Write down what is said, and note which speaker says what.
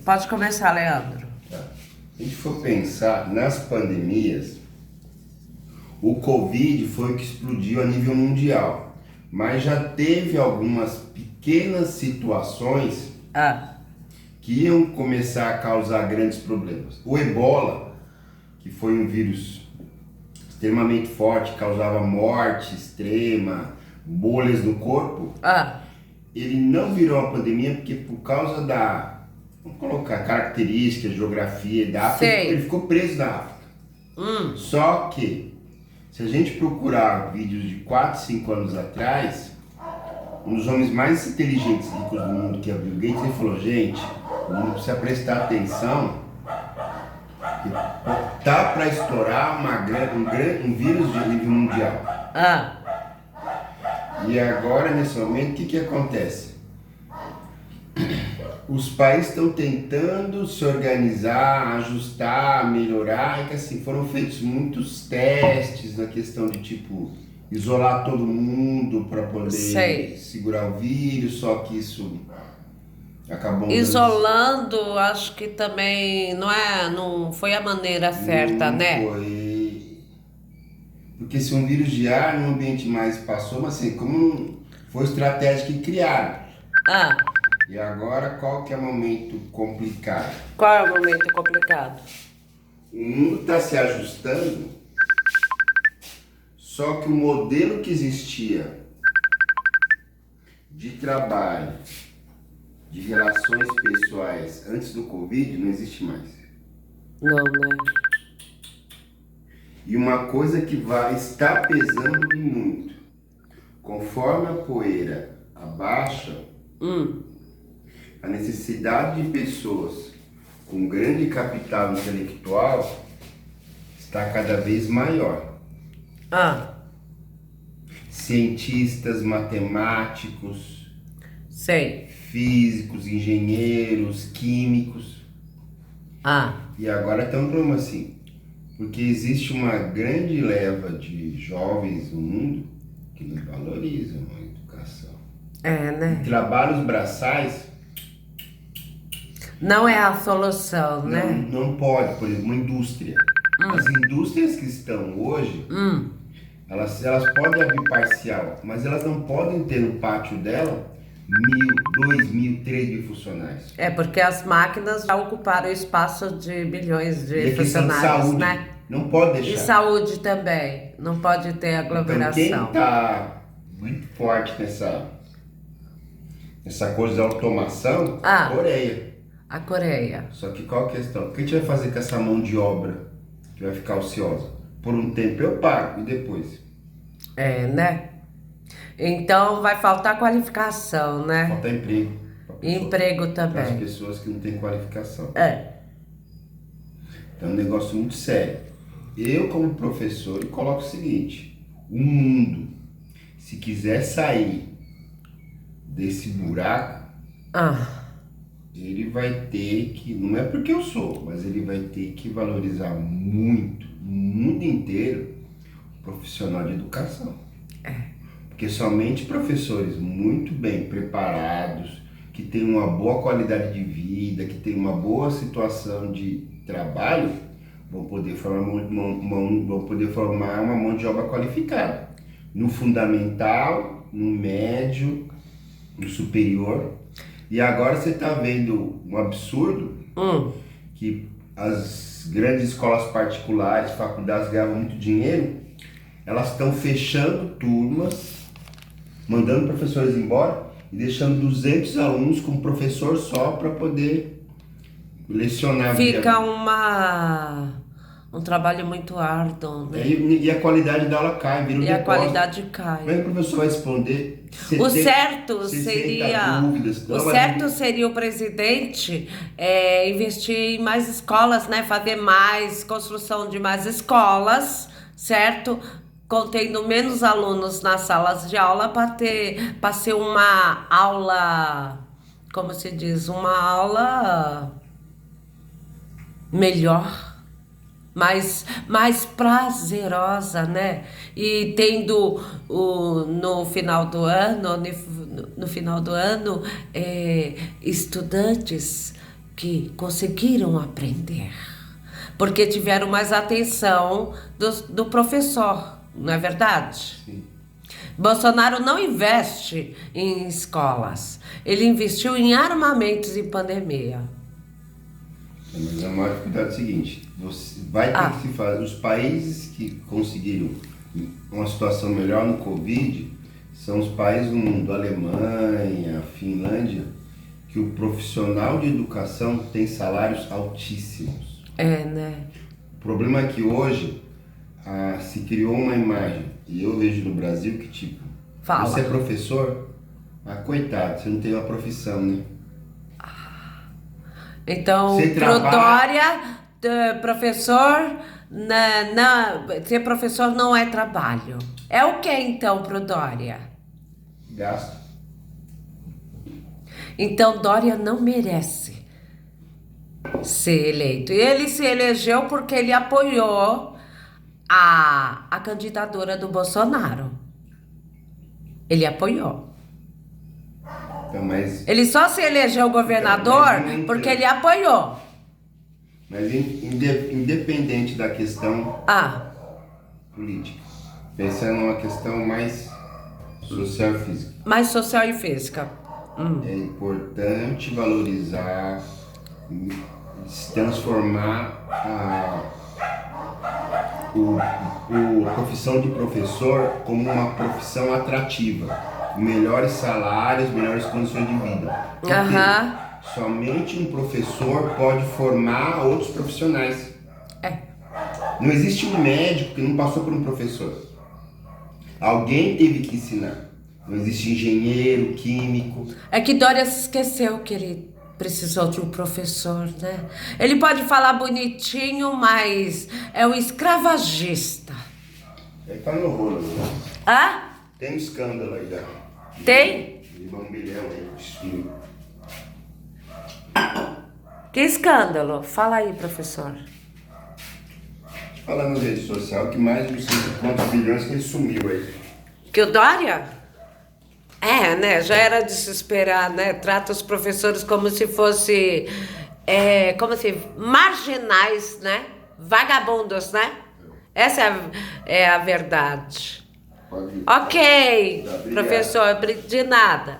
Speaker 1: Pode começar, Leandro.
Speaker 2: Tá. Se a gente for pensar nas pandemias, o Covid foi o que explodiu a nível mundial, mas já teve algumas pequenas situações que iam começar a causar grandes problemas. O Ebola, que foi um vírus extremamente forte, causava morte extrema, bolhas no corpo, ele não virou uma pandemia porque por causa vamos colocar características, geografia da África, ele ficou preso na África. Só que, se a gente procurar vídeos de 4, 5 anos atrás, um dos homens mais inteligentes e ricos do mundo, que é o Bill Gates, ele falou: gente, o mundo precisa prestar atenção, que tá para estourar um vírus de nível mundial. E agora, nesse momento, o que acontece? Os países estão tentando se organizar, ajustar, melhorar, e que assim, foram feitos muitos testes na questão de tipo isolar todo mundo para poder segurar o vírus, só que isso acabou
Speaker 1: isolando, acho que também não foi a maneira certa, né?
Speaker 2: Foi. Porque se um vírus de ar num ambiente mais passou, mas assim, como foi estratégia que criaram. E agora, qual que é o momento complicado?
Speaker 1: Qual é o momento complicado?
Speaker 2: O mundo está se ajustando, só que o modelo que existia de trabalho, de relações pessoais antes do Covid não existe mais.
Speaker 1: Não, né?
Speaker 2: E uma coisa que vai estar pesando muito, conforme a poeira abaixa, a necessidade de pessoas com grande capital intelectual está cada vez maior. Cientistas, matemáticos, físicos, engenheiros, químicos. E agora tem um problema assim, porque existe uma grande leva de jovens no mundo que não valorizam a educação.
Speaker 1: Né?
Speaker 2: E trabalhos braçais
Speaker 1: não é a solução, né?
Speaker 2: Não pode, por exemplo, uma indústria. As indústrias que estão hoje, elas podem abrir parcial, mas elas não podem ter no pátio dela 1.000, 2.000, 3.000 funcionários.
Speaker 1: Porque as máquinas já ocuparam o espaço de milhões de
Speaker 2: e
Speaker 1: funcionários,
Speaker 2: saúde,
Speaker 1: né?
Speaker 2: Não pode deixar.
Speaker 1: E saúde também, não pode ter aglomeração.
Speaker 2: Então quem está muito forte nessa coisa de automação, a Coreia.
Speaker 1: A Coreia.
Speaker 2: Só que qual a questão? O que a gente vai fazer com essa mão de obra que vai ficar ociosa? Por um tempo eu pago, e depois?
Speaker 1: Né? Então vai faltar qualificação, né?
Speaker 2: Faltar emprego.
Speaker 1: Emprego também.
Speaker 2: Para as pessoas que não têm qualificação. Então é um negócio muito sério. Eu, como professor, coloco o seguinte: o mundo, se quiser sair desse buraco, ele vai ter que, não é porque eu sou, mas ele vai ter que valorizar muito, no mundo inteiro, o profissional de educação. Porque somente professores muito bem preparados, que têm uma boa qualidade de vida, que têm uma boa situação de trabalho, vão poder formar uma mão de obra qualificada. No fundamental, no médio, no superior. E agora você está vendo um absurdo, que as grandes escolas particulares, faculdades ganham muito dinheiro, elas estão fechando turmas, mandando professores embora e deixando 200 alunos com um professor só para poder lecionar.
Speaker 1: Fica um trabalho muito árduo, né?
Speaker 2: E a qualidade da aula cai, vira um depósito.
Speaker 1: A qualidade cai.
Speaker 2: Como é que o professor vai responder?
Speaker 1: O certo seria o presidente investir em mais escolas, né? Fazer mais construção de mais escolas, certo? Contendo menos alunos nas salas de aula para ser uma aula, como se diz, uma aula melhor, mais prazerosa, né? E tendo no final do ano estudantes que conseguiram aprender, porque tiveram mais atenção do professor, não é verdade?
Speaker 2: Sim.
Speaker 1: Bolsonaro não investe em escolas, ele investiu em armamentos em pandemia.
Speaker 2: Mas a maior dificuldade é o seguinte, você vai ter que se fazer, os países que conseguiram uma situação melhor no Covid são os países do mundo, Alemanha, Finlândia, que o profissional de educação tem salários altíssimos.
Speaker 1: É, né?
Speaker 2: O problema é que hoje se criou uma imagem, e eu vejo no Brasil que tipo,
Speaker 1: Fala.
Speaker 2: você é professor, coitado, você não tem uma profissão, né?
Speaker 1: Então,
Speaker 2: Você
Speaker 1: pro
Speaker 2: trabalha-
Speaker 1: Dória, professor, ser professor não é trabalho. É o que então pro Dória?
Speaker 2: Gasto.
Speaker 1: Então, Dória não merece ser eleito. E ele se elegeu porque ele apoiou a candidatura do Bolsonaro. Ele apoiou.
Speaker 2: Então, mas
Speaker 1: Ele só se elegeu governador
Speaker 2: Então, mas não
Speaker 1: porque
Speaker 2: tem.
Speaker 1: ele apoiou.
Speaker 2: Independente da questão política, pensando numa questão mais social e física,
Speaker 1: Mais social e física.
Speaker 2: é importante valorizar, se transformar a profissão de professor como uma profissão atrativa, melhores salários, melhores condições de vida. Porque somente um professor pode formar outros profissionais. Não existe um médico que não passou por um professor. Alguém teve que ensinar. Não existe engenheiro, químico.
Speaker 1: É que Dória se esqueceu que ele precisou de um professor, né? Ele pode falar bonitinho, mas é um escravagista.
Speaker 2: Ele tá no rolo, né? Tem um escândalo aí,
Speaker 1: Tem?
Speaker 2: De 1 milhão aí, desfile.
Speaker 1: Que escândalo? Fala aí, professor.
Speaker 2: Falando nas redes sociais, que mais de não sei quantos bilhões que ele sumiu aí.
Speaker 1: Que o Dória? Né? Já era de se esperar, né? Trata os professores como se fosse, marginais, né? Vagabundos, né? Essa é a verdade.
Speaker 2: Pode ir.
Speaker 1: Ok,
Speaker 2: Obrigado.
Speaker 1: professor, de nada.